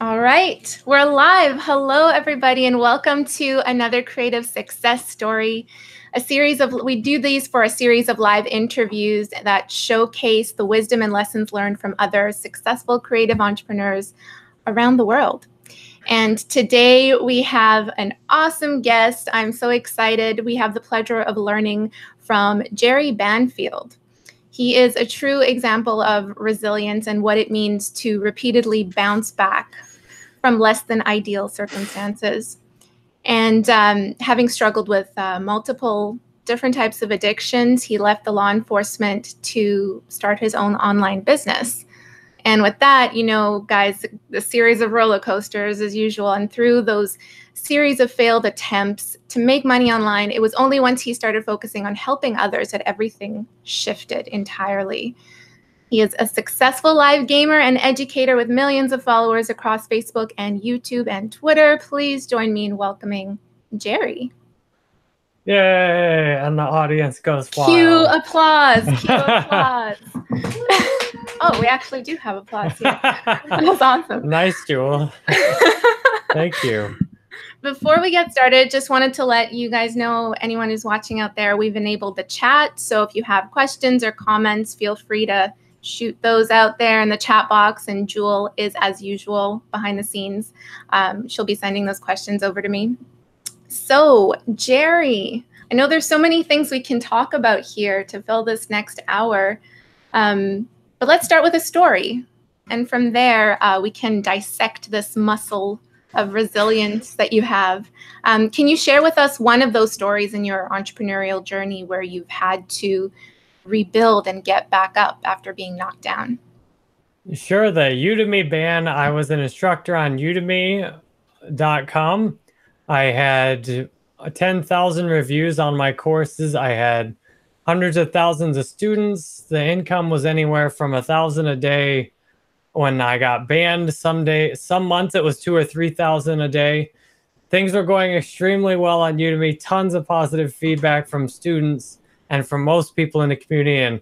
All right, we're live. Hello, everybody, and welcome to another Creative Success Story, we do these for a series of live interviews that showcase the wisdom and lessons learned from other successful creative entrepreneurs around the world. And today we have an awesome guest. I'm so excited. We have the pleasure of learning from Jerry Banfield. He is a true example of resilience and what it means to repeatedly bounce back from less than ideal circumstances. And having struggled with multiple different types of addictions, he left the law enforcement to start his own online business. And with that, you know, guys, the series of roller coasters as usual. And through those series of failed attempts to make money online, it was only once he started focusing on helping others that everything shifted entirely. He is a successful live gamer and educator with millions of followers across Facebook and YouTube and Twitter. Please join me in welcoming Jerry. Yay! And the audience goes wild. Cue applause. Cue applause. Oh, we actually do have applause here. That was awesome. Nice, Jewel. Thank you. Before we get started, just wanted to let you guys know, anyone who's watching out there, we've enabled the chat. So if you have questions or comments, feel free to shoot those out there in the chat box. And Jewel is, as usual, behind the scenes. She'll be sending those questions over to me. So, Jerry, I know there's so many things we can talk about here to fill this next hour. But let's start with a story. And from there, we can dissect this muscle of resilience that you have. Can you share with us one of those stories in your entrepreneurial journey where you've had to rebuild and get back up after being knocked down? Sure. The Udemy Ban. I was an instructor on Udemy.com. I had 10,000 reviews on my courses. I had hundreds of thousands of students. The income was anywhere from $1,000 a day when I got banned. Some months it was $2,000 or $3,000 a day. Things were going extremely well on Udemy. Tons of positive feedback from students and from most people in the community. And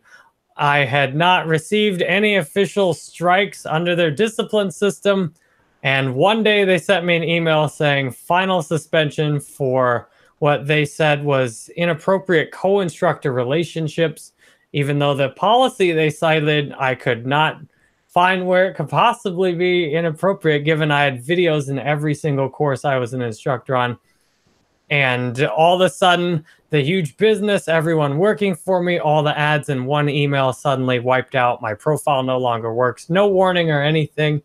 I had not received any official strikes under their discipline system. And one day they sent me an email saying final suspension for what they said was inappropriate co-instructor relationships, even though the policy they cited, I could not find where it could possibly be inappropriate, given I had videos in every single course I was an instructor on. And all of a sudden, the huge business, everyone working for me, all the ads in one email suddenly wiped out. My profile no longer works. No warning or anything.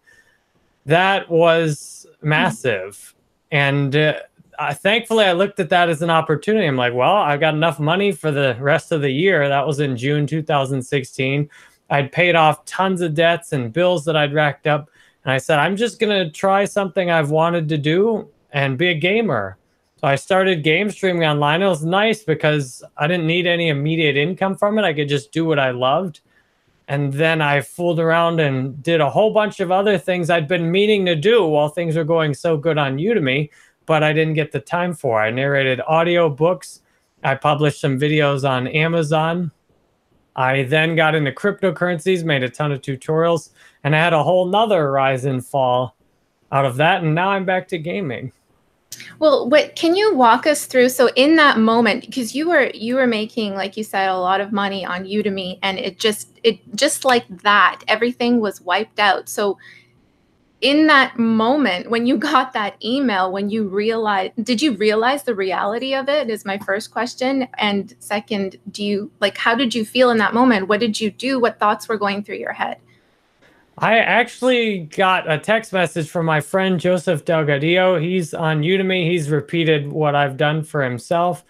That was massive. And thankfully, I looked at that as an opportunity. I'm like, well, I've got enough money for the rest of the year. That was in June 2016. I'd paid off tons of debts and bills that I'd racked up. And I said, I'm just going to try something I've wanted to do and be a gamer. So I started game streaming online. It was nice because I didn't need any immediate income from it. I could just do what I loved. And then I fooled around and did a whole bunch of other things I'd been meaning to do while things were going so good on Udemy, but I didn't get the time for. I narrated audio books. I published some videos on Amazon. I then got into cryptocurrencies, made a ton of tutorials, and I had a whole nother rise and fall out of that. And now I'm back to gaming. Well, can you walk us through? So in that moment, because you were making, like you said, a lot of money on Udemy, and it just like that, everything was wiped out. So in that moment, when you got that email, did you realize the reality of it is my first question. And second, how did you feel in that moment? What did you do? What thoughts were going through your head? I actually got a text message from my friend Joseph Delgadillo. He's on Udemy. He's repeated what I've done for himself.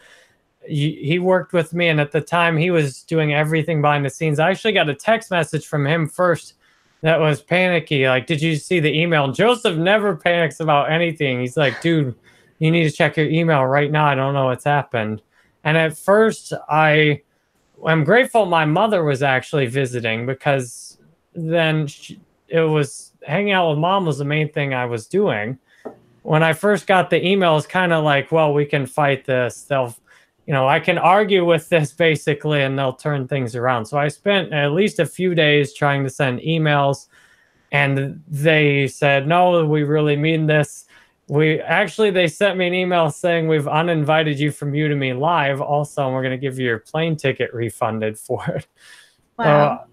He worked with me, and at the time he was doing everything behind the scenes. I actually got a text message from him first that was panicky. Like, did you see the email? Joseph never panics about anything. He's like, dude, you need to check your email right now. I don't know what's happened. And at first, I'm grateful my mother was actually visiting, because then it was hanging out with mom was the main thing I was doing. When I first got the email, it's kind of like, well, we can fight this. I can argue with this basically, and they'll turn things around. So I spent at least a few days trying to send emails And they said, no, we really mean this. They sent me an email saying we've uninvited you from Udemy Live also, and we're going to give you your plane ticket refunded for it. Wow.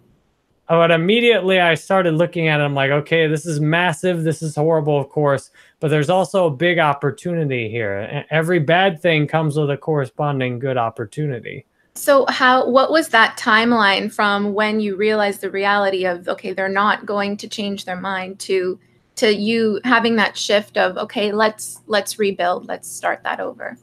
But immediately I started looking at it. I'm like, okay, this is massive. This is horrible, of course, but there's also a big opportunity here. Every bad thing comes with a corresponding good opportunity. So what was that timeline from when you realized the reality of, okay, they're not going to change their mind, to you having that shift of, okay, let's rebuild, let's start that over?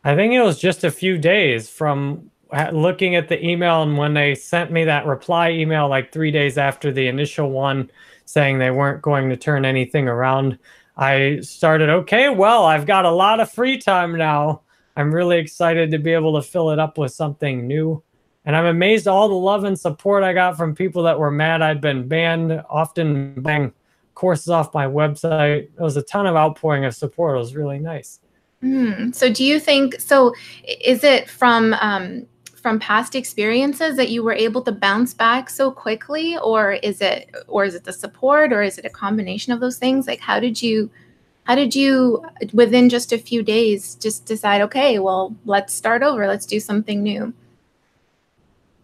I think it was just a few days from looking at the email, and when they sent me that reply email like 3 days after the initial one saying they weren't going to turn anything around, I started, okay, well, I've got a lot of free time now. I'm really excited to be able to fill it up with something new. And I'm amazed all the love and support I got from people that were mad I'd been banned, often buying courses off my website. It was a ton of outpouring of support. It was really nice. So do you think, so is it from past experiences that you were able to bounce back so quickly, or is it the support, or is it a combination of those things? Like, how did you within just a few days just decide, okay, well, let's start over, let's do something new?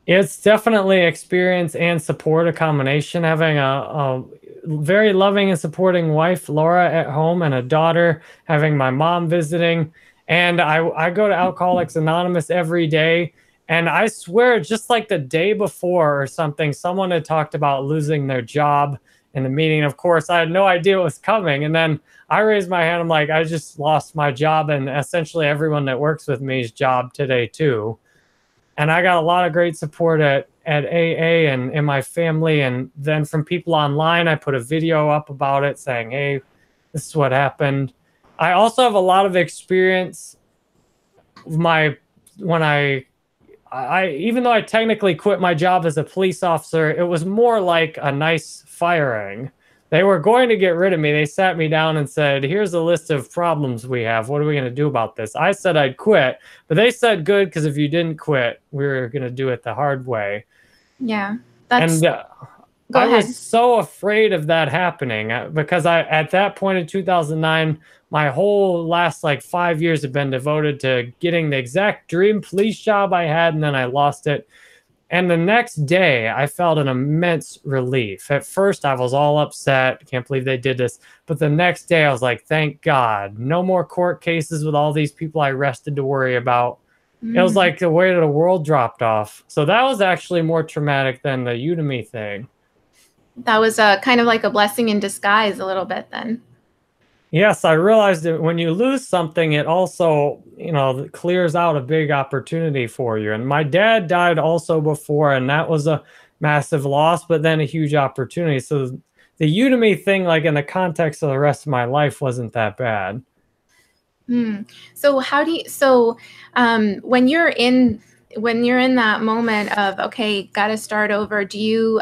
It's definitely experience and support, a combination. Having a very loving and supporting wife, Laura, at home, and a daughter, having my mom visiting. And I go to Alcoholics Anonymous every day. And I swear, just like the day before or something, someone had talked about losing their job in the meeting. Of course, I had no idea what was coming. And then I raised my hand. I'm like, I just lost my job, and essentially everyone that works with me's job today too. And I got a lot of great support at AA and in my family. And then from people online, I put a video up about it saying, hey, this is what happened. I also have a lot of experience. When even though I technically quit my job as a police officer, it was more like a nice firing. They were going to get rid of me. They sat me down and said, here's a list of problems we have. What are we going to do about this? I said I'd quit, but they said, good, because if you didn't quit, we were going to do it the hard way. Yeah. And I was so afraid of that happening because at that point in 2009, my whole last like 5 years had been devoted to getting the exact dream police job I had, and then I lost it. And the next day, I felt an immense relief. At first, I was all upset. Can't believe they did this. But the next day, I was like, thank God. No more court cases with all these people I arrested to worry about. It was like the weight of the world dropped off. So that was actually more traumatic than the Udemy thing. That was kind of like a blessing in disguise a little bit then. Yes, I realized that when you lose something, it also, clears out a big opportunity for you. And my dad died also before, and that was a massive loss, but then a huge opportunity. So the Udemy thing, like in the context of the rest of my life, wasn't that bad. So when you're in that moment of, okay, got to start over, do you,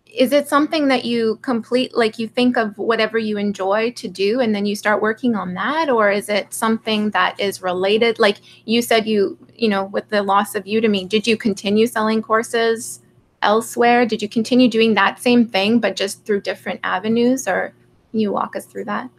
is it something that you complete, like you think of whatever you enjoy to do and then you start working on that? Or is it something that is related? Like you said, with the loss of Udemy, did you continue selling courses elsewhere? Did you continue doing that same thing, but just through different avenues? Or can you walk us through that?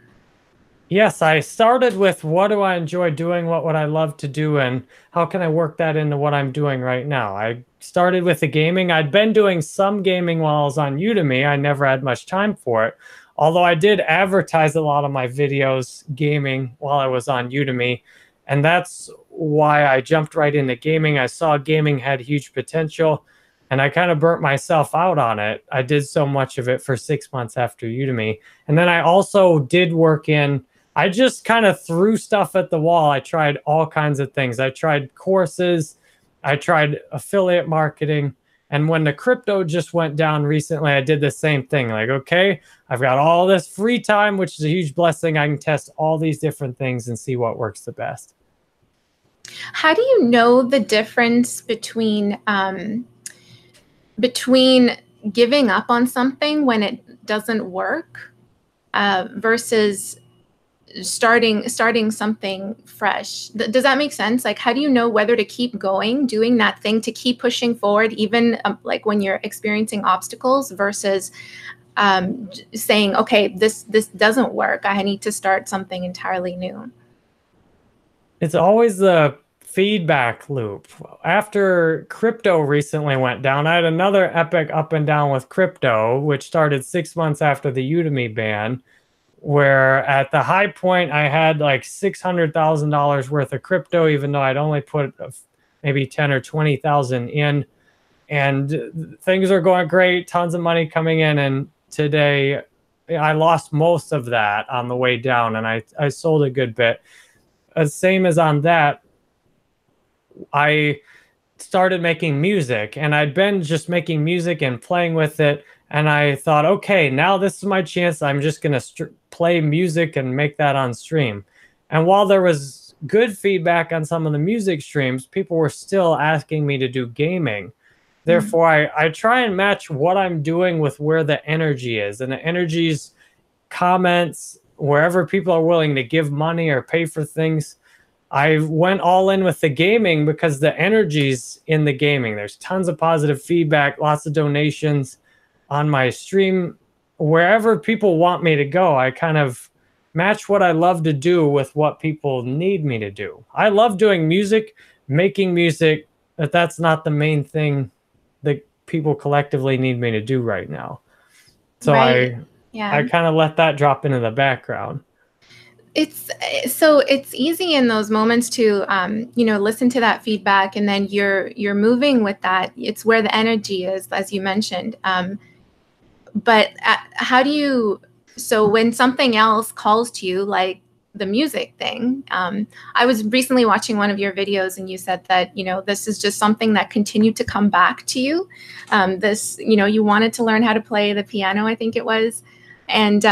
Yes, I started with what do I enjoy doing? What would I love to do? And how can I work that into what I'm doing right now? I started with the gaming. I'd been doing some gaming while I was on Udemy. I never had much time for it. Although I did advertise a lot of my videos gaming while I was on Udemy. And that's why I jumped right into gaming. I saw gaming had huge potential, and I kind of burnt myself out on it. I did so much of it for 6 months after Udemy. And then I also did work I just kind of threw stuff at the wall. I tried all kinds of things. I tried courses. I tried affiliate marketing. And when the crypto just went down recently, I did the same thing. Like, okay, I've got all this free time, which is a huge blessing. I can test all these different things and see what works the best. How do you know the difference between giving up on something when it doesn't work versus starting something fresh? Does that make sense? Like, how do you know whether to keep going, doing that thing, to keep pushing forward, even like when you're experiencing obstacles, versus saying, okay, this doesn't work. I need to start something entirely new? It's always the feedback loop. After crypto recently went down, I had another epic up and down with crypto, which started 6 months after the Udemy ban, where at the high point I had like $600,000 worth of crypto, even though I'd only put maybe 10 or 20,000 in, and things are going great, tons of money coming in. And today I lost most of that on the way down, and I sold a good bit. Same as on that, I started making music, and I'd been just making music and playing with it. And I thought, okay, now this is my chance. I'm just going to play music and make that on stream. And while there was good feedback on some of the music streams, people were still asking me to do gaming. Therefore, I try and match what I'm doing with where the energy is. And the energy's comments, wherever people are willing to give money or pay for things. I went all in with the gaming because the energy's in the gaming. There's tons of positive feedback, lots of donations on my stream. Wherever people want me to go, I kind of match what I love to do with what people need me to do. I love doing music, making music, but that's not the main thing that people collectively need me to do right now. So Right. I kind of let that drop into the background. It's easy in those moments to listen to that feedback, and then you're moving with that. It's where the energy is, as you mentioned. But how do you? So when something else calls to you, like the music thing, I was recently watching one of your videos, and you said that this is just something that continued to come back to you. You wanted to learn how to play the piano, I think it was, and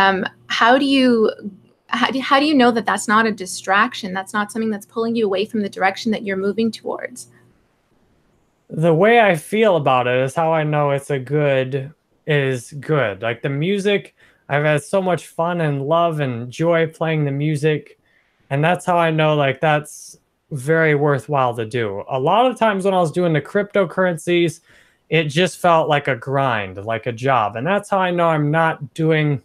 how do you know that that's not a distraction? That's not something that's pulling you away from the direction that you're moving towards? The way I feel about it is how I know it's good. Like the music, I've had so much fun and love and joy playing the music. And that's how I know like that's very worthwhile to do. A lot of times when I was doing the cryptocurrencies, it just felt like a grind, like a job. And that's how I know I'm not doing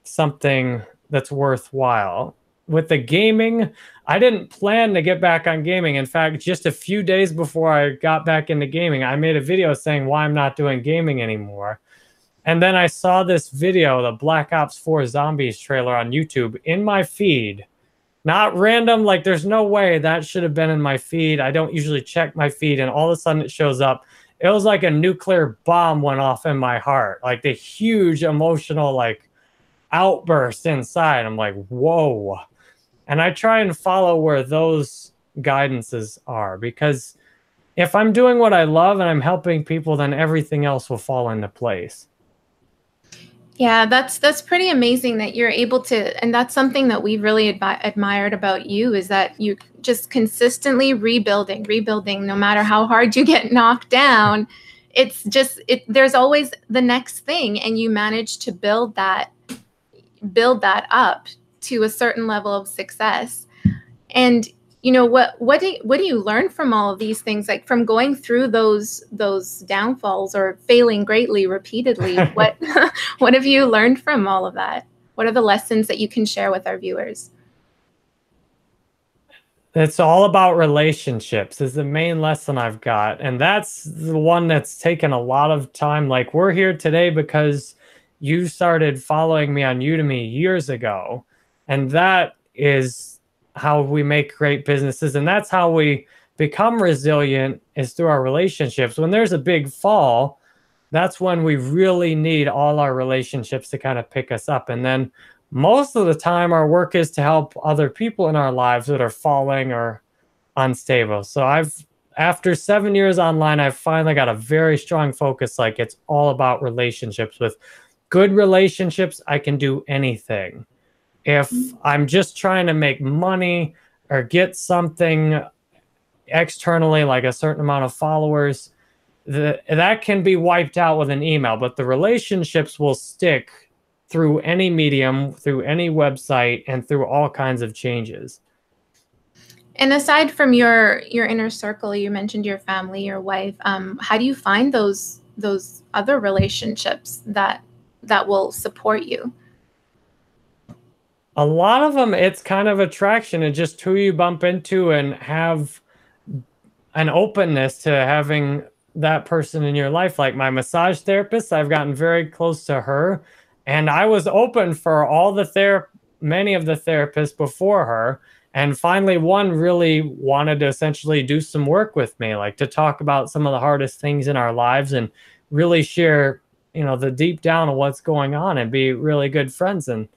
something that's worthwhile. With the gaming, I didn't plan to get back on gaming. In fact, just a few days before I got back into gaming, I made a video saying why I'm not doing gaming anymore. And then I saw this video, the Black Ops 4 Zombies trailer on YouTube in my feed. Not random, like there's no way that should have been in my feed. I don't usually check my feed, and all of a sudden it shows up. It was like a nuclear bomb went off in my heart, like the huge emotional like outburst inside. I'm like, whoa. And I try and follow where those guidances are, because if I'm doing what I love and I'm helping people, then everything else will fall into place. Yeah, that's pretty amazing that you're able to, and that's something that we've really admired about you, is that you just consistently rebuilding, no matter how hard you get knocked down. It's just there's always the next thing, and you manage to build that up to a certain level of success. And what do you learn from all of these things, like from going through those downfalls or failing greatly repeatedly? What have you learned from all of that? What are the lessons that you can share with our viewers? It's all about relationships is the main lesson I've got. And that's the one that's taken a lot of time. Like we're here today because you started following me on Udemy years ago. And that is how we make great businesses. And that's how we become resilient, is through our relationships. When there's a big fall, that's when we really need all our relationships to kind of pick us up. And then most of the time our work is to help other people in our lives that are falling or unstable. So after 7 years online, I've finally got a very strong focus. Like it's all about relationships. With good relationships, I can do anything. If I'm just trying to make money or get something externally, like a certain amount of followers, that can be wiped out with an email, but the relationships will stick through any medium, through any website, and through all kinds of changes. And aside from your inner circle, you mentioned your family, your wife. How do you find those other relationships that that will support you? A lot of them, it's kind of attraction and just who you bump into and have an openness to having that person in your life. Like my massage therapist, I've gotten very close to her, and I was open for many of the therapists before her. And finally, one really wanted to essentially do some work with me, like to talk about some of the hardest things in our lives and really share, the deep down of what's going on and be really good friends. And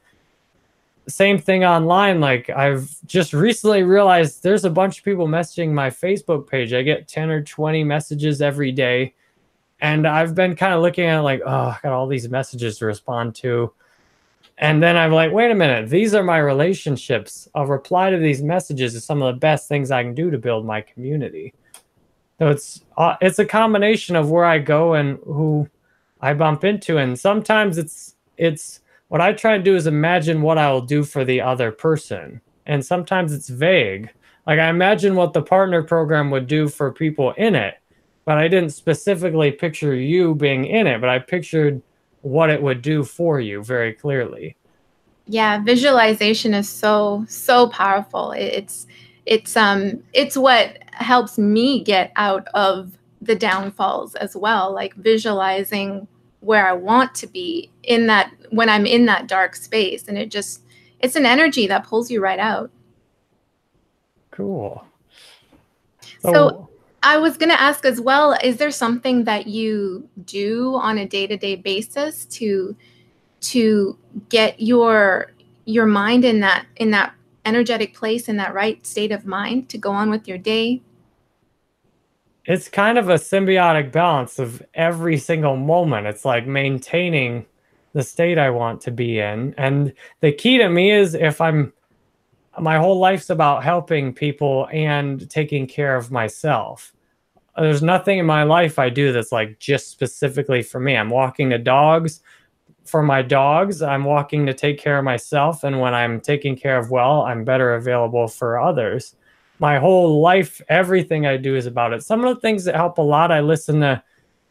same thing online. Like I've just recently realized there's a bunch of people messaging my Facebook page. I get 10 or 20 messages every day. And I've been kind of looking at it like, oh, I got all these messages to respond to. And then I'm like, wait a minute, these are my relationships. A reply to these messages is some of the best things I can do to build my community. So it's a combination of where I go and who I bump into. And sometimes it's what I try to do is imagine what I will do for the other person. And sometimes it's vague. Like I imagine what the partner program would do for people in it, but I didn't specifically picture you being in it, but I pictured what it would do for you very clearly. Yeah, visualization is so powerful. It's what helps me get out of the downfalls as well, like visualizing where I want to be in that when I'm in that dark space, and it's an energy that pulls you right out. Cool. So I was going to ask as well, is there something that you do on a day-to-day basis to get your mind in that energetic place, in that right state of mind to go on with your day? It's kind of a symbiotic balance of every single moment. It's like maintaining the state I want to be in. And the key to me is my whole life's about helping people and taking care of myself. There's nothing in my life I do that's like just specifically for me. I'm walking the dogs for my dogs. I'm walking to take care of myself. And when I'm taking care of well, I'm better available for others. My whole life, everything I do is about it. Some of the things that help a lot, I listen to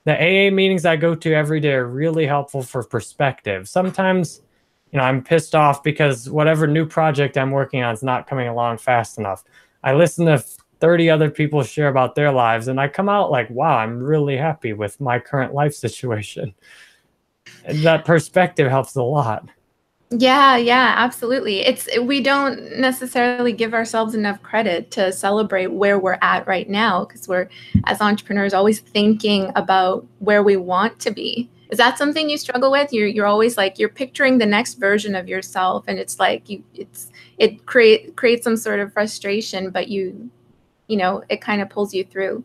the AA meetings I go to every day are really helpful for perspective. Sometimes, I'm pissed off because whatever new project I'm working on is not coming along fast enough. I listen to 30 other people share about their lives, and I come out like, wow, I'm really happy with my current life situation. And that perspective helps a lot. Yeah, absolutely. We don't necessarily give ourselves enough credit to celebrate where we're at right now, because we're, as entrepreneurs, always thinking about where we want to be. Is that something you struggle with? You're always like, you're picturing the next version of yourself, and it's like it creates some sort of frustration, but it kind of pulls you through.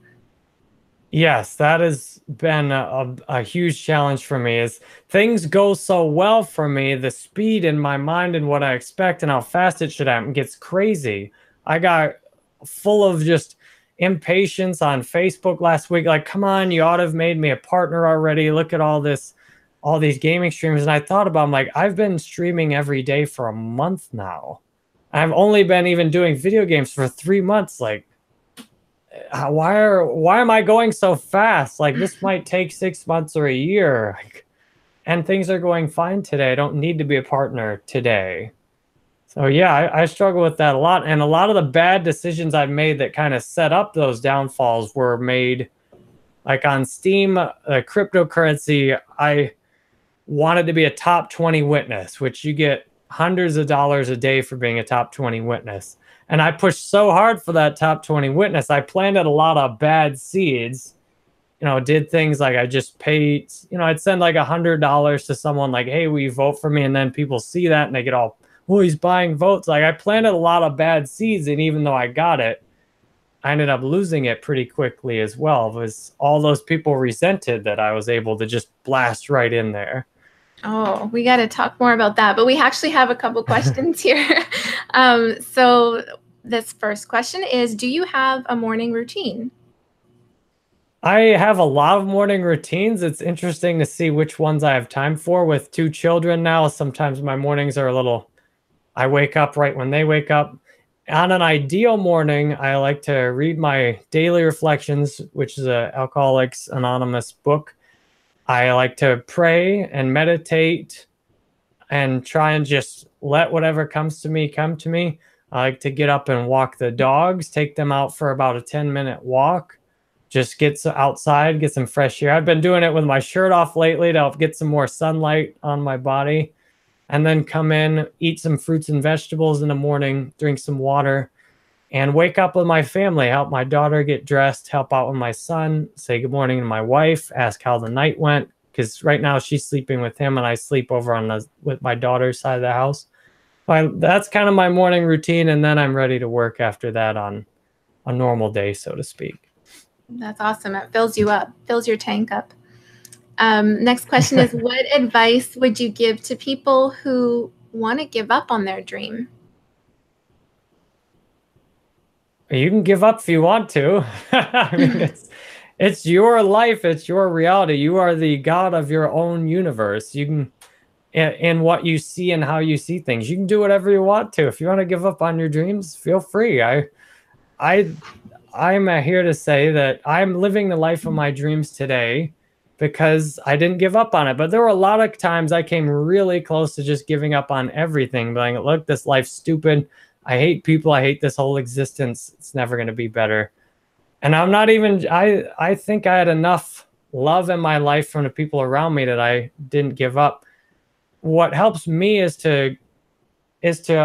Yes, that has been a huge challenge for me. Is things go so well for me, the speed in my mind and what I expect and how fast it should happen gets crazy. I got full of just impatience on Facebook last week. Like, come on, you ought to have made me a partner already. Look at all these gaming streams. And I thought about, I'm like, I've been streaming every day for a month now. I've only been even doing video games for 3 months. Like, why am I going so fast? Like, this might take 6 months or a year. And things are going fine today. I don't need to be a partner today. So yeah, I struggle with that a lot. And a lot of the bad decisions I've made that kind of set up those downfalls were made like on Steam, cryptocurrency. I wanted to be a top 20 witness, which you get hundreds of dollars a day for being a top 20 witness. And I pushed so hard for that top 20 witness. I planted a lot of bad seeds, did things like I just paid, I'd send like $100 to someone like, hey, will you vote for me? And then people see that and they get all, oh, he's buying votes. Like I planted a lot of bad seeds. And even though I got it, I ended up losing it pretty quickly as well. It was all those people resented that I was able to just blast right in there. Oh, we got to talk more about that. But we actually have a couple questions here. So this first question is, do you have a morning routine? I have a lot of morning routines. It's interesting to see which ones I have time for. With 2 children now, sometimes my mornings are I wake up right when they wake up. On an ideal morning, I like to read my daily reflections, which is a Alcoholics Anonymous book. I like to pray and meditate and try and just let whatever comes to me come to me. I like to get up and walk the dogs, take them out for about a 10-minute walk, just get outside, get some fresh air. I've been doing it with my shirt off lately to help get some more sunlight on my body, and then come in, eat some fruits and vegetables in the morning, drink some water, and wake up with my family, help my daughter get dressed, help out with my son, say good morning to my wife, ask how the night went, because right now she's sleeping with him and I sleep over on with my daughter's side of the house. That's kind of my morning routine, and then I'm ready to work after that on a normal day, so to speak. That's awesome. It fills you up, fills your tank up. Next question is, what advice would you give to people who want to give up on their dream? You can give up if you want to. I mean, it's your life, it's your reality. You are the god of your own universe. You can, in what you see and how you see things, you can do whatever you want to. If you want to give up on your dreams, feel free. I'm here to say that I'm living the life of my dreams today because I didn't give up on it. But there were a lot of times I came really close to just giving up on everything, being like, look, this life's stupid. I hate people. I hate this whole existence. It's never going to be better. And I'm not even, I think I had enough love in my life from the people around me that I didn't give up. What helps me is to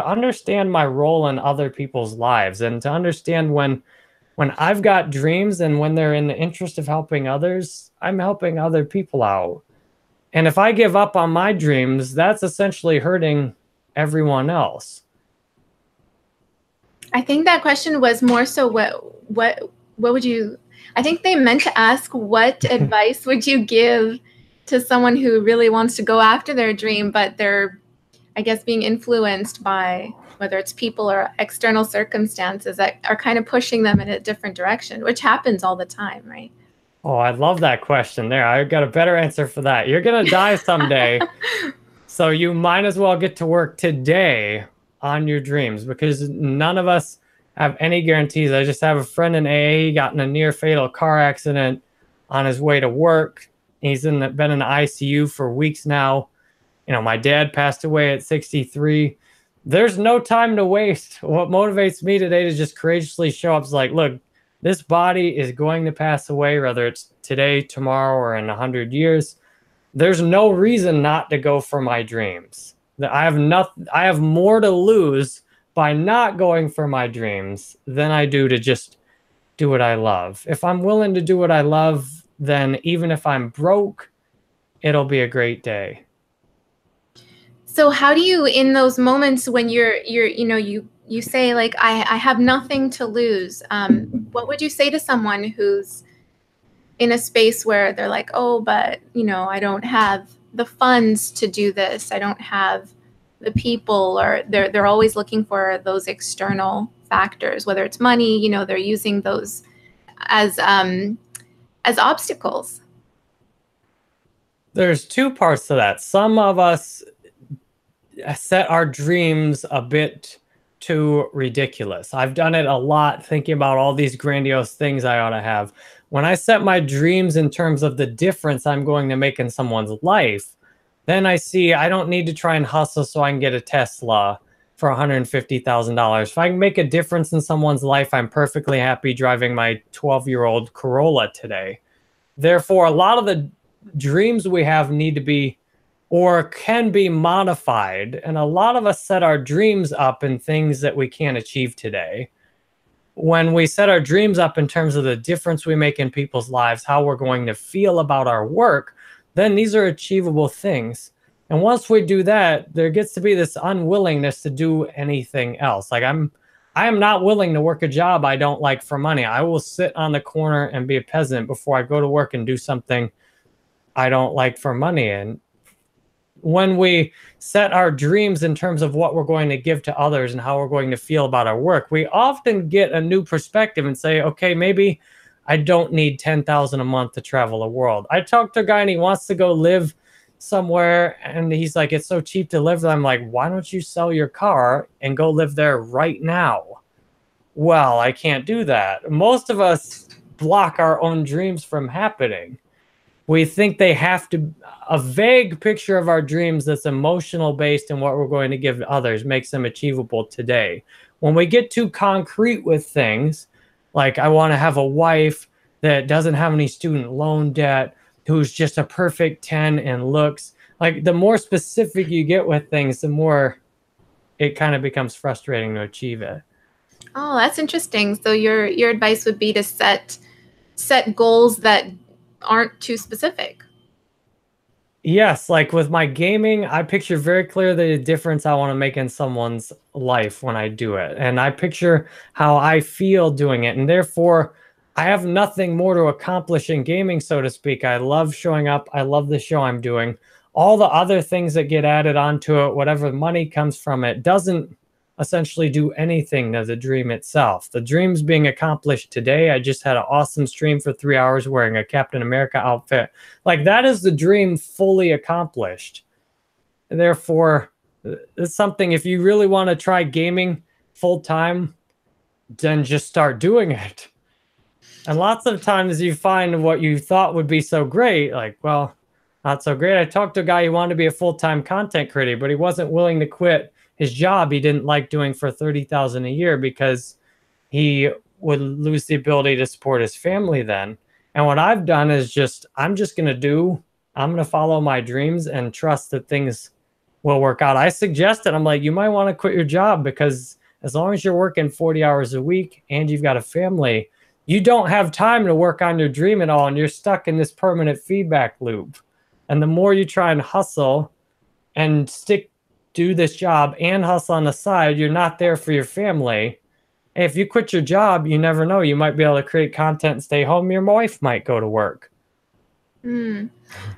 understand my role in other people's lives, and to understand when I've got dreams and when they're in the interest of helping others, I'm helping other people out. And if I give up on my dreams, that's essentially hurting everyone else. I think that question was more so what would you, I think they meant to ask, what advice would you give to someone who really wants to go after their dream, but they're, I guess, being influenced by whether it's people or external circumstances that are kind of pushing them in a different direction, which happens all the time, right? Oh, I love that question there. I got a better answer for that. You're going to die someday. So you might as well get to work today on your dreams, because none of us have any guarantees. I just have a friend in AA. He got in a near fatal car accident on his way to work. He's been in the ICU for weeks now. You know, my dad passed away at 63. There's no time to waste. What motivates me today to just courageously show up is like, look, this body is going to pass away, whether it's today, tomorrow, or in 100 years. There's no reason not to go for my dreams. I have more to lose by not going for my dreams than I do to just do what I love. If I'm willing to do what I love, then even if I'm broke, it'll be a great day. So how do you, in those moments when you say like, I have nothing to lose, what would you say to someone who's in a space where they're like, oh, but I don't have the funds to do this, I don't have the people, or they're always looking for those external factors, whether it's money, they're using those as obstacles? There's two parts to that. Some of us set our dreams a bit too ridiculous. I've done it a lot, thinking about all these grandiose things I ought to have. When I set my dreams in terms of the difference I'm going to make in someone's life, then I see I don't need to try and hustle so I can get a Tesla for $150,000. If I can make a difference in someone's life, I'm perfectly happy driving my 12-year-old Corolla today. Therefore, a lot of the dreams we have need to be or can be modified. And a lot of us set our dreams up in things that we can't achieve today. When we set our dreams up in terms of the difference we make in people's lives, how we're going to feel about our work, then these are achievable things. And once we do that, there gets to be this unwillingness to do anything else. Like I am not willing to work a job I don't like for money. I will sit on the corner and be a peasant before I go to work and do something I don't like for money. And when we set our dreams in terms of what we're going to give to others and how we're going to feel about our work, we often get a new perspective and say, okay, maybe I don't need $10,000 a month to travel the world. I talked to a guy and he wants to go live somewhere and he's like, it's so cheap to live there. I'm like, why don't you sell your car and go live there right now? Well, I can't do that. Most of us block our own dreams from happening we think they have to, a vague picture of our dreams that's emotional based and what we're going to give others makes them achievable today. When we get too concrete with things, like I want to have a wife that doesn't have any student loan debt, who's just a perfect 10 and looks, like the more specific you get with things, the more it kind of becomes frustrating to achieve it. Oh, that's interesting. So your advice would be to set goals that aren't too specific. Yes, like with my gaming, I picture very clearly the difference I want to make in someone's life when I do it. And I picture how I feel doing it. And therefore, I have nothing more to accomplish in gaming, so to speak. I love showing up. I love the show I'm doing. All the other things that get added onto it, whatever money comes from it, doesn't essentially do anything to the dream itself. The dream's being accomplished today. I just had an awesome stream for 3 hours wearing a Captain America outfit. Like that is the dream fully accomplished. And therefore, it's something, if you really want to try gaming full time, then just start doing it. And lots of times you find what you thought would be so great, like, well, not so great. I talked to a guy who wanted to be a full-time content creator, but he wasn't willing to quit his job he didn't like doing for $30,000 a year because he would lose the ability to support his family then. And what I've done is I'm going to follow my dreams and trust that things will work out. I suggested, I'm like, you might want to quit your job because as long as you're working 40 hours a week and you've got a family, you don't have time to work on your dream at all. And you're stuck in this permanent feedback loop. And the more you try and hustle and do this job and hustle on the side, you're not there for your family. And if you quit your job, you never know. You might be able to create content and stay home. Your wife might go to work. Do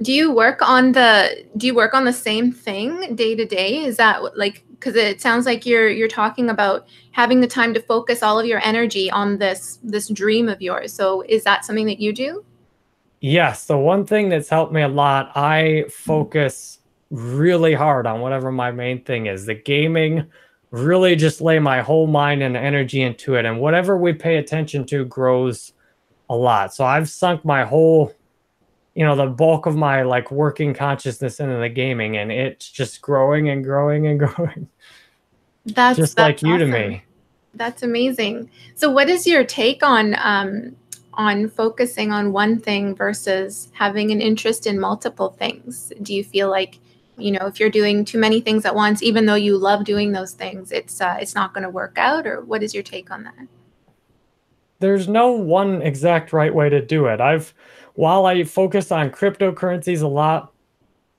you work on the same thing day to day? Is that like, because it sounds like you're talking about having the time to focus all of your energy on this dream of yours. So is that something that you do? Yes. The one thing that's helped me a lot, I focus really hard on whatever my main thing is. The gaming, really just lay my whole mind and energy into it. And whatever we pay attention to grows a lot. So I've sunk my whole, the bulk of my like working consciousness into the gaming, and it's just growing and growing and growing. That's like Udemy. That's amazing. So what is your take on focusing on one thing versus having an interest in multiple things? Do you feel like, if you're doing too many things at once, even though you love doing those things, it's not going to work out? Or what is your take on that? There's no one exact right way to do it. While I focused on cryptocurrencies a lot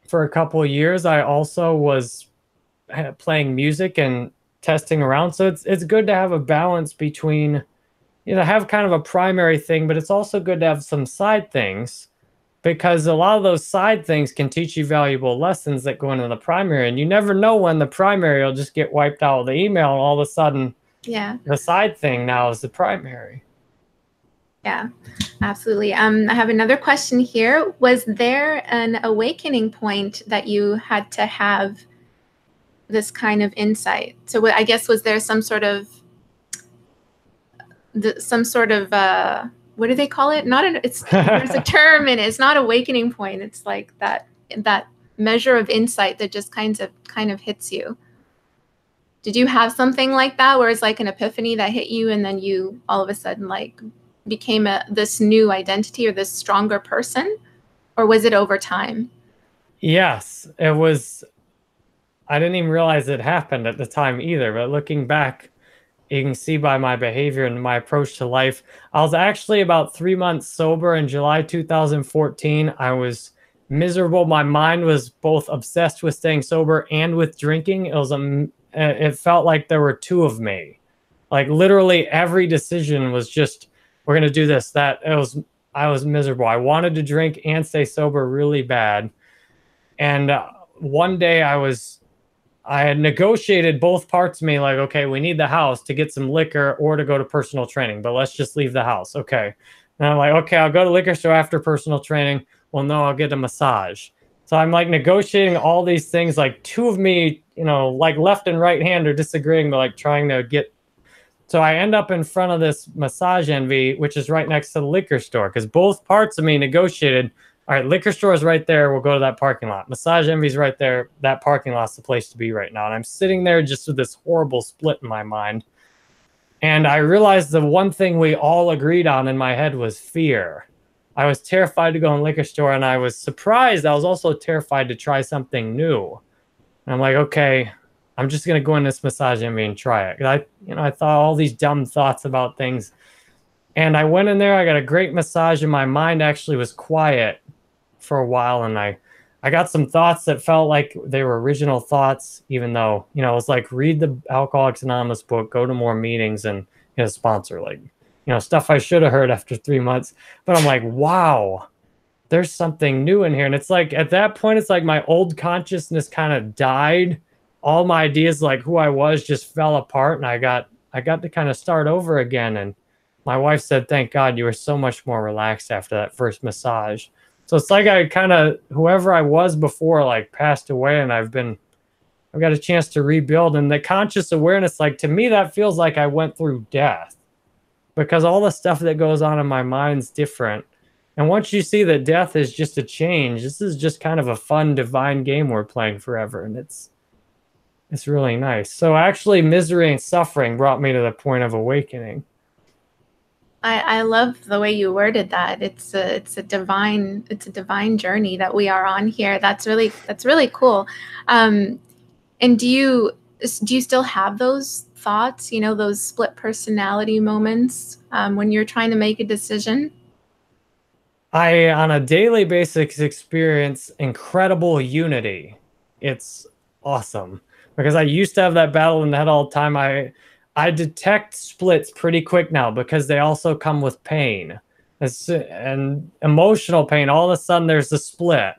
for a couple of years, I also was playing music and testing around. So it's good to have a balance between, have kind of a primary thing, but it's also good to have some side things, because a lot of those side things can teach you valuable lessons that go into the primary. And you never know when the primary will just get wiped out with the email, and all of a sudden, the side thing now is the primary. Yeah, absolutely. I have another question here. Was there an awakening point that you had to have this kind of insight? So I guess, was there some sort of what do they call it? There's a term in it. It's not awakening point. It's like that measure of insight that just kind of hits you. Did you have something like that, where it's like an epiphany that hit you, and then you all of a sudden like became this new identity or this stronger person? Or was it over time? Yes, it was. I didn't even realize it happened at the time either, but looking back, you can see by my behavior and my approach to life. I was actually about 3 months sober in July 2014. I was miserable. My mind was both obsessed with staying sober and with drinking. It felt like there were two of me. Like literally every decision was just, we're going to do this, that. I was miserable. I wanted to drink and stay sober really bad. And one day I had negotiated both parts of me, like, okay, we need the house to get some liquor or to go to personal training, but let's just leave the house. Okay. And I'm like, okay, I'll go to liquor store after personal training. Well, no, I'll get a massage. So I'm like negotiating all these things, like two of me, like left and right hand are disagreeing, but like trying to get. So I end up in front of this Massage Envy, which is right next to the liquor store, because both parts of me negotiated, all right, liquor store is right there. We'll go to that parking lot. Massage Envy's right there. That parking lot's the place to be right now. And I'm sitting there just with this horrible split in my mind. And I realized the one thing we all agreed on in my head was fear. I was terrified to go in a liquor store, and I was surprised. I was also terrified to try something new. And I'm like, okay, I'm just gonna go in this Massage Envy and try it. I thought all these dumb thoughts about things. And I went in there, I got a great massage, and my mind actually was quiet for a while. And I got some thoughts that felt like they were original thoughts, even though, it was like read the Alcoholics Anonymous book, go to more meetings, and get a sponsor, like, stuff I should have heard after 3 months. But I'm like, wow, there's something new in here. And it's like, at that point, it's like my old consciousness kind of died. All my ideas, like who I was, just fell apart. And I got to kind of start over again. And my wife said, thank God you were so much more relaxed after that first massage. So it's like I kind of, whoever I was before, like passed away, and I've got a chance to rebuild. And the conscious awareness, like to me, that feels like I went through death, because all the stuff that goes on in my mind's different. And once you see that death is just a change, this is just kind of a fun divine game we're playing forever. And it's really nice. So actually misery and suffering brought me to the point of awakening. I love the way you worded that. It's a divine journey that we are on here. That's really cool. And do you still have those thoughts, those split personality moments when you're trying to make a decision? I, on a daily basis, experience incredible unity. It's awesome, because I used to have that battle in the head all the time. I detect splits pretty quick now, because they also come with pain and emotional pain. All of a sudden there's a split,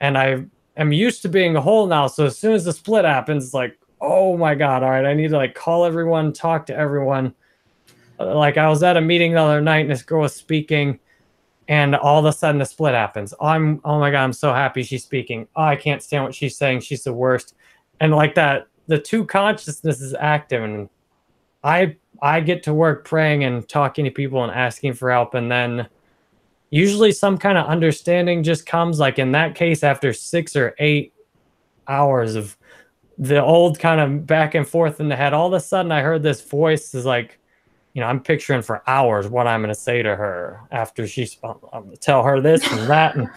and I am used to being a whole now. So as soon as the split happens, it's like, oh my God, all right, I need to like call everyone, talk to everyone. Like I was at a meeting the other night, and this girl was speaking, and all of a sudden the split happens. Oh my God, I'm so happy she's speaking. Oh, I can't stand what she's saying. She's the worst. And like that, the two consciousness is active, and I get to work praying and talking to people and asking for help. And then usually some kind of understanding just comes, like in that case, after 6 or 8 hours of the old kind of back and forth in the head, all of a sudden I heard this voice is like, I'm picturing for hours what I'm going to say to her after I'm going to tell her this and that. And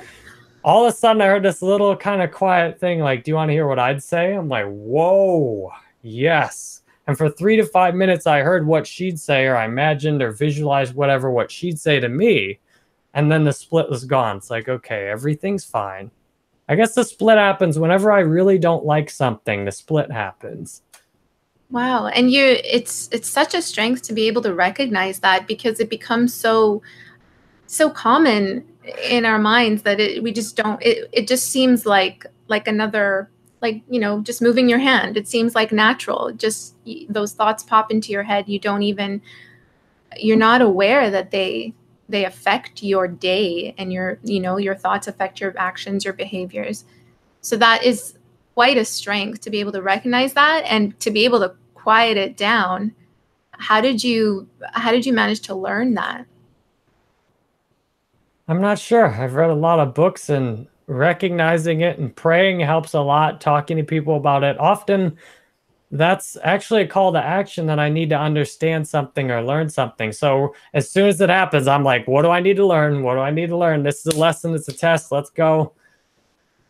all of a sudden I heard this little kind of quiet thing, like, do you want to hear what I'd say? I'm like, whoa, yes. And for 3 to 5 minutes, I heard what she'd say, or I imagined or visualized what she'd say to me. And then the split was gone. It's like, okay, everything's fine. I guess the split happens whenever I really don't like something, the split happens. Wow. And it's such a strength to be able to recognize that, because it becomes so common in our minds that we just don't, it just seems like another, like, just moving your hand. It seems like natural. Just those thoughts pop into your head. You're not aware that they affect your day, and your thoughts affect your actions, your behaviors. So that is quite a strength to be able to recognize that and to be able to quiet it down. How did you manage to learn that? I'm not sure. I've read a lot of books, and recognizing it and praying helps a lot. Talking to people about it. Often that's actually a call to action, that I need to understand something or learn something. So as soon as it happens, I'm like, what do I need to learn? What do I need to learn? This is a lesson. It's a test. Let's go.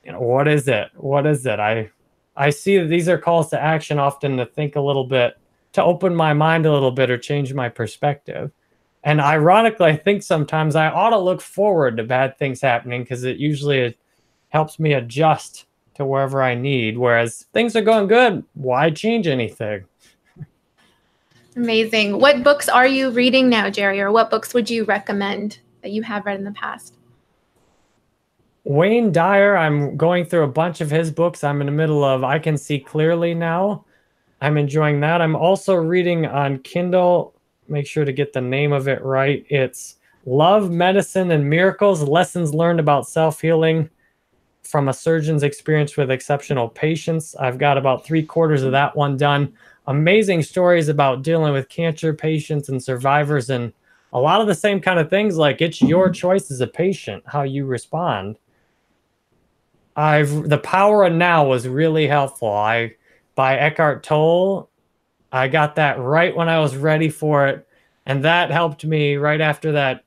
What is it? What is it? I see that these are calls to action, often to think a little bit, to open my mind a little bit, or change my perspective. And ironically, I think sometimes I ought to look forward to bad things happening, because it usually helps me adjust to wherever I need. Whereas things are going good, why change anything? Amazing. What books are you reading now, Jerry, or what books would you recommend that you have read in the past? Wayne Dyer, I'm going through a bunch of his books. I'm in the middle of I Can See Clearly Now. I'm enjoying that. I'm also reading on Kindle, make sure to get the name of it right. It's Love, Medicine, and Miracles, Lessons Learned About Self-Healing from a Surgeon's Experience with Exceptional Patients. I've got about 3/4 of that one done. Amazing stories about dealing with cancer patients and survivors, and a lot of the same kind of things. Like, it's your choice as a patient how you respond. The Power of Now was really helpful. By Eckhart Tolle, I got that right when I was ready for it, and that helped me right after that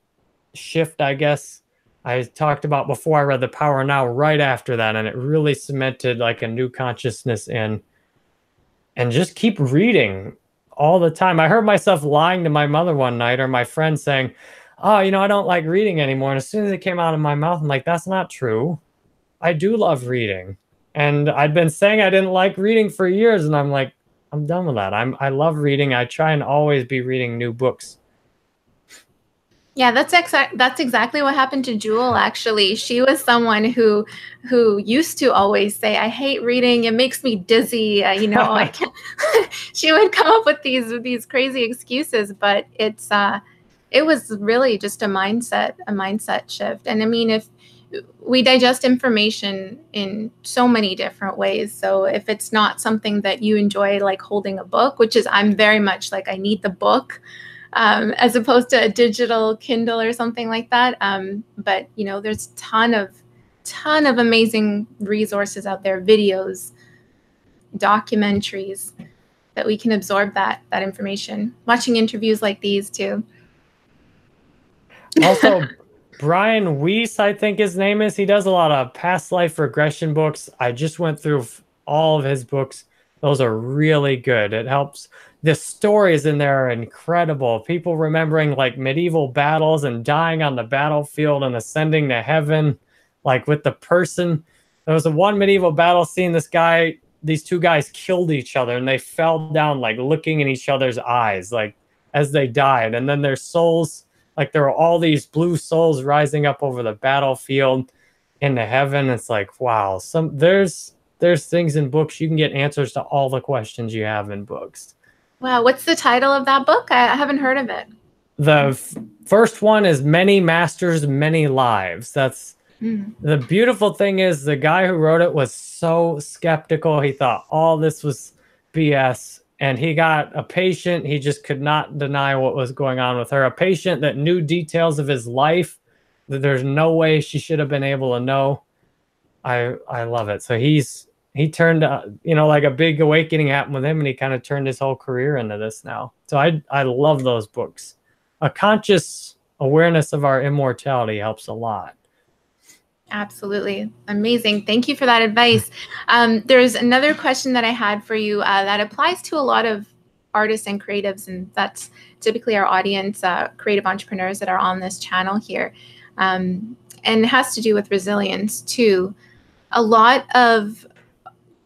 shift, I guess I talked about before. I read The Power of Now right after that, and it really cemented like a new consciousness in. And just keep reading all the time. I heard myself lying to my mother one night, or my friend saying, "Oh, I don't like reading anymore." And as soon as it came out of my mouth, I'm like, that's not true. I do love reading. And I'd been saying I didn't like reading for years, and I'm like, I'm done with that. I love reading. I try and always be reading new books. Yeah, that's exactly what happened to Jewel, actually. She was someone who used to always say, "I hate reading. It makes me dizzy." I can't. She would come up with these crazy excuses, but it was really just a mindset shift. And I mean, if we digest information in so many different ways, so if it's not something that you enjoy, like holding a book, which is, I'm very much like, I need the book, as opposed to a digital Kindle or something like that. But there's ton of amazing resources out there, videos, documentaries, that we can absorb that information. Watching interviews like these too. Also, Brian Weiss, I think his name is. He does a lot of past life regression books. I just went through all of his books. Those are really good. It helps. The stories in there are incredible. People remembering like medieval battles and dying on the battlefield and ascending to heaven, like with the person. There was a one medieval battle scene. These two guys killed each other, and they fell down like looking in each other's eyes, like as they died. And then their souls, like there were all these blue souls rising up over the battlefield into heaven. It's like, wow, there's things in books. You can get answers to all the questions you have in books. Wow, what's the title of that book? I haven't heard of it. The first one is Many Masters, Many Lives. That's the beautiful thing is, the guy who wrote it was so skeptical. He thought all this was BS. And he got a patient. He just could not deny what was going on with her. A patient that knew details of his life that there's no way she should have been able to know. I love it. So he turned, like a big awakening happened with him, and he kind of turned his whole career into this now. So I love those books. A conscious awareness of our immortality helps a lot. Absolutely. Amazing. Thank you for that advice. There's another question that I had for you that applies to a lot of artists and creatives, and that's typically our audience, creative entrepreneurs that are on this channel here. And it has to do with resilience too. A lot of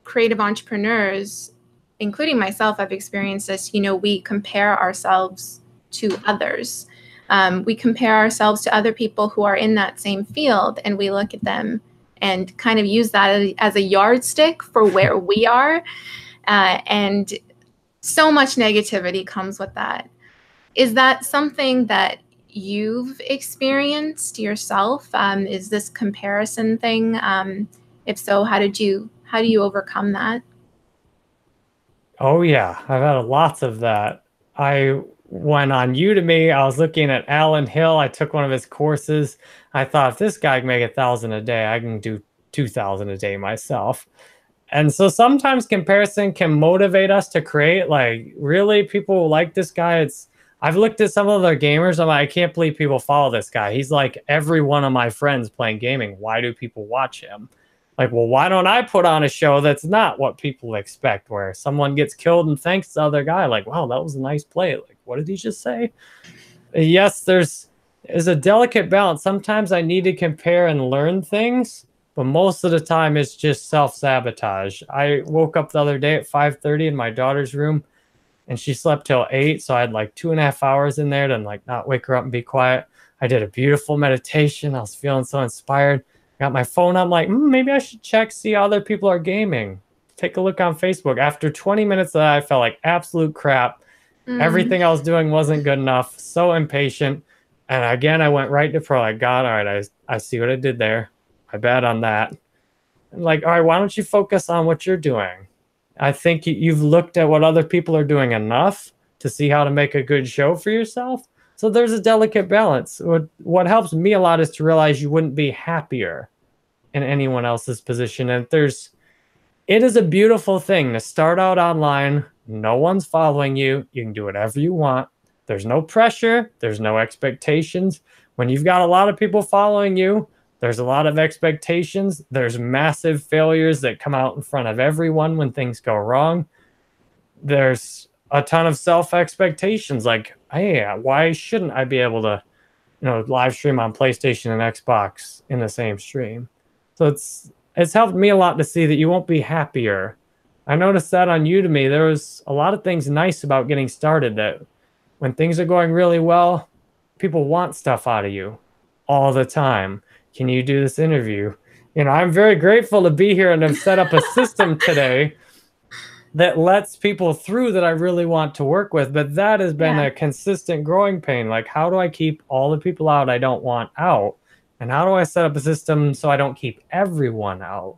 creative entrepreneurs, including myself, I've experienced this. We compare ourselves to others. We compare ourselves to other people who are in that same field, and we look at them and kind of use that as a yardstick for where we are. And so much negativity comes with that. Is that something that you've experienced yourself? Is this comparison thing? If so, how do you overcome that? Oh yeah, I've had lots of that. I went on Udemy. I was looking at Alan Hill. I took one of his courses. I thought, if this guy can make 1,000 a day, I can do 2,000 a day myself. And so sometimes comparison can motivate us to create. Like, really, people like this guy. I've looked at some of their gamers. I'm like, I can't believe people follow this guy. He's like every one of my friends playing gaming. Why do people watch him? Like, well, why don't I put on a show that's not what people expect, where someone gets killed and thanks the other guy? Like, wow, that was a nice play. Like, what did he just say? Yes, there's a delicate balance. Sometimes I need to compare and learn things, but most of the time it's just self-sabotage. I woke up the other day at 5:30 in my daughter's room, and she slept till 8. So I had like 2.5 hours in there to like not wake her up and be quiet. I did a beautiful meditation. I was feeling so inspired. Got my phone. I'm like, maybe I should see how other people are gaming. Take a look on Facebook. After 20 minutes of that, I felt like absolute crap. Everything I was doing wasn't good enough. So impatient. And again, I went right to pro. Like, God, all right, I see what I did there. I bet on that. And like, all right, why don't you focus on what you're doing? I think you've looked at what other people are doing enough to see how to make a good show for yourself. So there's a delicate balance. What helps me a lot is to realize you wouldn't be happier in anyone else's position. And it is a beautiful thing to start out online. No one's following you. You can do whatever you want. There's no pressure. There's no expectations. When you've got a lot of people following you, there's a lot of expectations. There's massive failures that come out in front of everyone when things go wrong. There's a ton of self-expectations like, hey, why shouldn't I be able to, live stream on PlayStation and Xbox in the same stream? So it's helped me a lot to see that you won't be happier. I noticed that on Udemy, there was a lot of things nice about getting started, that when things are going really well, people want stuff out of you all the time. Can you do this interview? I'm very grateful to be here and have set up a system today that lets people through that I really want to work with. But that has been a consistent growing pain. Like, how do I keep all the people out I don't want out? And how do I set up a system so I don't keep everyone out?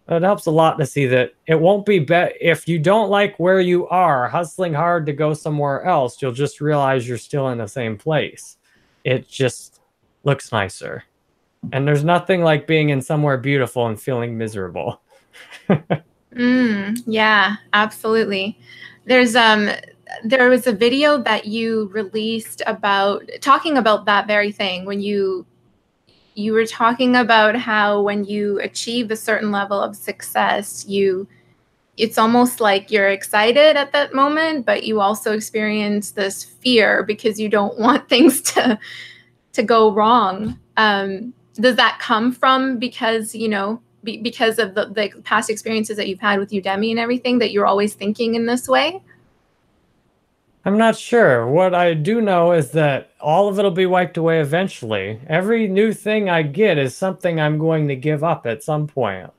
It helps a lot to see that it won't be if you don't like where you are, hustling hard to go somewhere else, you'll just realize you're still in the same place. It just looks nicer. And there's nothing like being in somewhere beautiful and feeling miserable. Yeah, absolutely. There was a video that you released talking about that very thing, when you were talking about how when you achieve a certain level of success, it's almost like you're excited at that moment, but you also experience this fear because you don't want things to go wrong. Does that come from because of the past experiences that you've had with Udemy and everything, that you're always thinking in this way? I'm not sure. What I do know is that all of it will be wiped away eventually. Every new thing I get is something I'm going to give up at some point.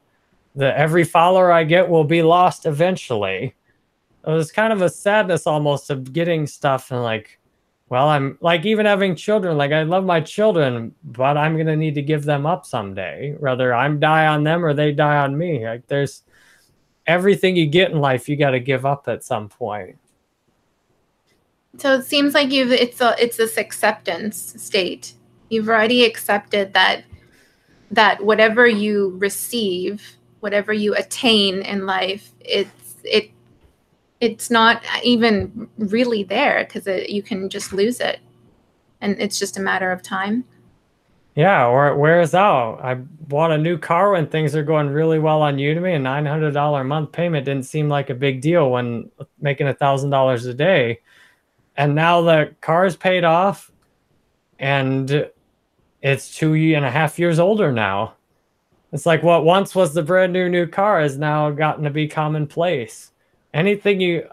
Every follower I get will be lost eventually. There's kind of a sadness almost of getting stuff and like, well, I'm like, even having children, like I love my children, but I'm going to need to give them up someday. Whether I'm die on them or they die on me. Like, there's everything you get in life, you got to give up at some point. So it seems like it's this acceptance state. You've already accepted that whatever you receive, whatever you attain in life, it's not even really there, because you can just lose it, and it's just a matter of time. Yeah, or it wears out. I bought a new car when things are going really well on Udemy. A $900 a month payment didn't seem like a big deal when making $1,000 a day. And now the car is paid off, and it's 2.5 years older now. It's like what once was the brand new car has now gotten to be commonplace. Anything you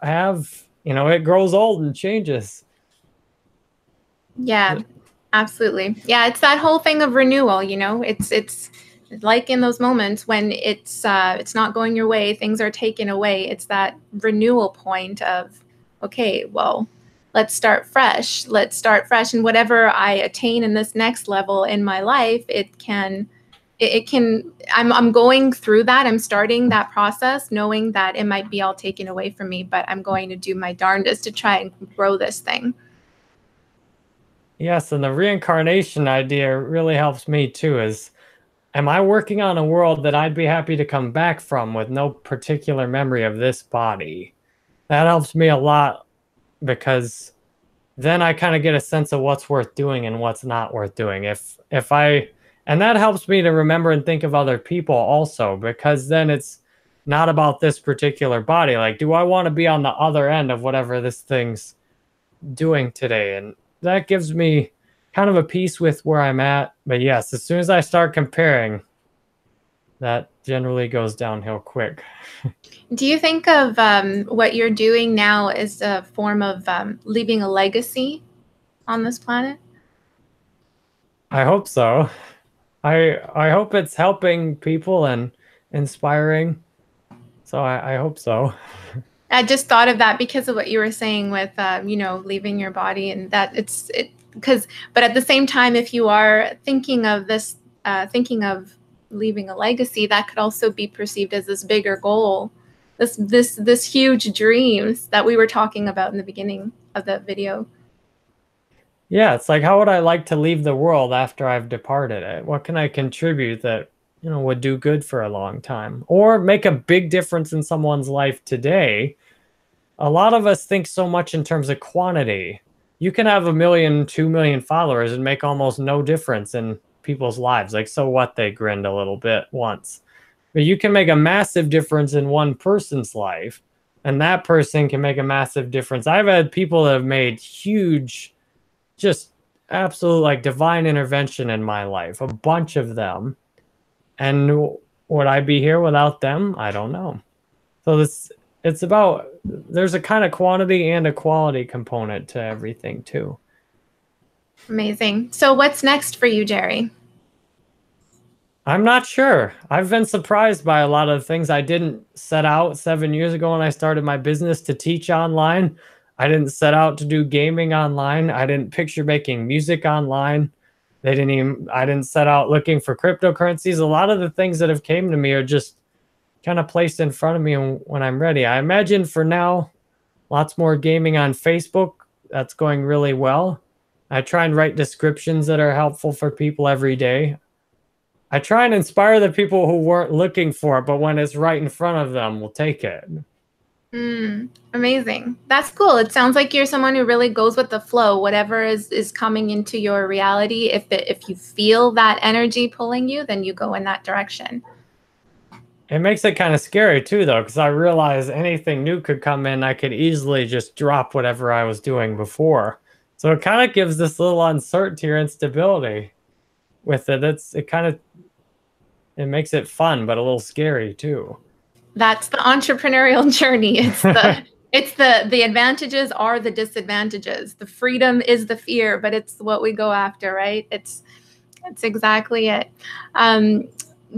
have, it grows old and changes. Yeah, absolutely. Yeah, it's that whole thing of renewal. It's like in those moments when it's not going your way, things are taken away. It's that renewal point of, okay, well, let's start fresh. And whatever I attain in this next level in my life, I'm going through that. I'm starting that process knowing that it might be all taken away from me, but I'm going to do my darndest to try and grow this thing. Yes, and the reincarnation idea really helps me too. Am I working on a world that I'd be happy to come back from with no particular memory of this body? That helps me a lot, because then I kind of get a sense of what's worth doing and what's not worth doing. And that helps me to remember and think of other people also, because then it's not about this particular body. Like, do I want to be on the other end of whatever this thing's doing today? And that gives me kind of a peace with where I'm at. But yes, as soon as I start comparing, that generally goes downhill quick. Do you think of what you're doing now as a form of leaving a legacy on this planet? I hope so. I hope it's helping people and inspiring. So I hope so. I just thought of that because of what you were saying with, leaving your body, and that but at the same time, if you are thinking of this, thinking of leaving a legacy, that could also be perceived as this bigger goal, this huge dreams that we were talking about in the beginning of the video. Yeah, it's like, how would I like to leave the world after I've departed it? What can I contribute that, would do good for a long time or make a big difference in someone's life today? A lot of us think so much in terms of quantity. You can have 1 million, 2 million followers and make almost no difference in people's lives. Like, so what? They grinned a little bit once. But you can make a massive difference in one person's life, and that person can make a massive difference. I've had people that have made huge, just absolute like divine intervention in my life, a bunch of them. And would I be here without them? I don't know. So it's about, there's a kind of quantity and a quality component to everything too. Amazing. So what's next for you, Jerry? I'm not sure. I've been surprised by a lot of things. I didn't set out 7 years ago when I started my business to teach online. I didn't set out to do gaming online. I didn't picture making music online. I didn't set out looking for cryptocurrencies. A lot of the things that have came to me are just kind of placed in front of me when I'm ready. I imagine for now, lots more gaming on Facebook. That's going really well. I try and write descriptions that are helpful for people every day. I try and inspire the people who weren't looking for it, but when it's right in front of them, will take it. Amazing. That's cool. It sounds like you're someone who really goes with the flow. Whatever is coming into your reality, if you feel that energy pulling you, then you go in that direction. It makes it kind of scary too, though, because I realize anything new could come in. I could easily just drop whatever I was doing before. So it kind of gives this little uncertainty or instability with it. It makes it fun, but a little scary too. That's the entrepreneurial journey. It's the advantages are the disadvantages. The freedom is the fear, but it's what we go after, right? It's exactly it.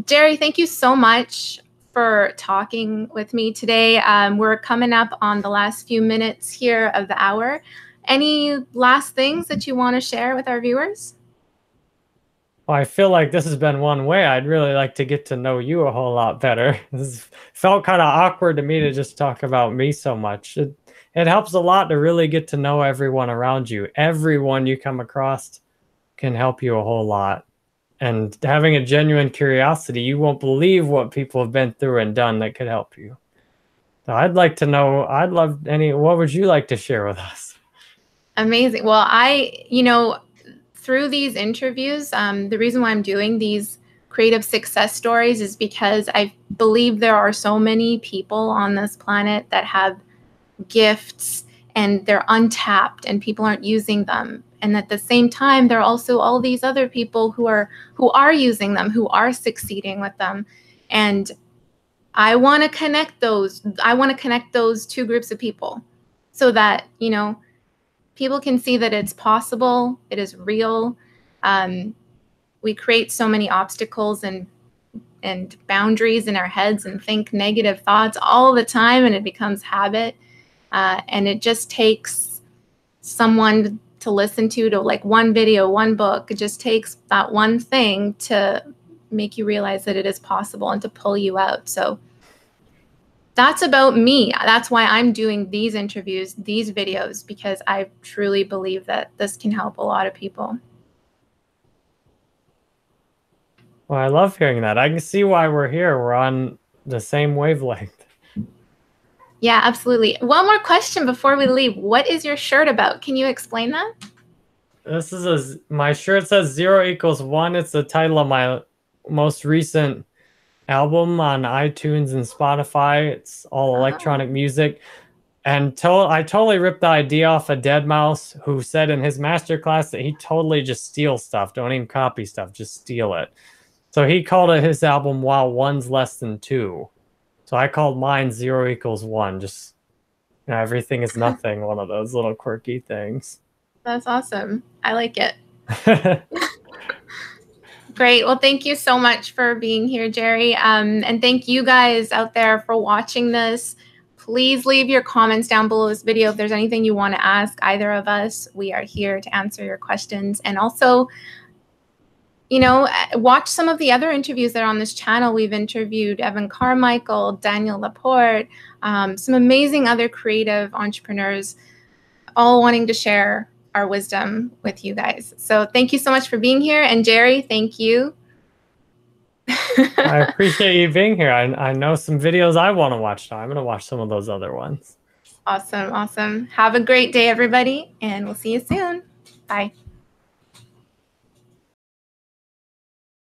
Jerry, thank you so much for talking with me today. We're coming up on the last few minutes here of the hour. Any last things that you want to share with our viewers? Well, I feel like this has been one way. I'd really like to get to know you a whole lot better. This felt kind of awkward to me to just talk about me so much. It helps a lot to really get to know everyone around you. Everyone you come across can help you a whole lot. And having a genuine curiosity, you won't believe what people have been through and done that could help you. So I'd like to know, what would you like to share with us? Amazing. Well, through these interviews, the reason why I'm doing these creative success stories is because I believe there are so many people on this planet that have gifts and they're untapped and people aren't using them. And at the same time, there are also all these other people who are using them, who are succeeding with them. And I want to connect those. I want to connect those two groups of people so that, people can see that it's possible, it is real. We create so many obstacles and boundaries in our heads and think negative thoughts all the time, and it becomes habit. And it just takes someone to listen to like one video, one book. It just takes that one thing to make you realize that it is possible and to pull you out. So that's about me. That's why I'm doing these interviews, these videos, because I truly believe that this can help a lot of people. Well, I love hearing that. I can see why we're here. We're on the same wavelength. Yeah, absolutely. One more question before we leave. What is your shirt about? Can you explain that? This is my shirt says 0 = 1. It's the title of my most recent album on iTunes and Spotify. It's all electronic music. And I totally ripped the idea off of Deadmau5, who said in his masterclass that he totally just steals stuff. Don't even copy stuff, just steal it. So he called it his album While One's Less Than Two. So I called mine 0 = 1. Just, everything is nothing. One of those little quirky things. That's awesome. I like it. Great. Well, thank you so much for being here, Jerry. And thank you guys out there for watching this. Please leave your comments down below this video. If there's anything you want to ask either of us, we are here to answer your questions. And also, watch some of the other interviews that are on this channel. We've interviewed Evan Carmichael, Daniel Laporte, some amazing other creative entrepreneurs, all wanting to share our wisdom with you guys. So thank you so much for being here. And Jerry, thank you. I appreciate you being here. I know some videos I want to watch now. I'm going to watch some of those other ones. Awesome. Awesome. Have a great day, everybody, and we'll see you soon. Bye.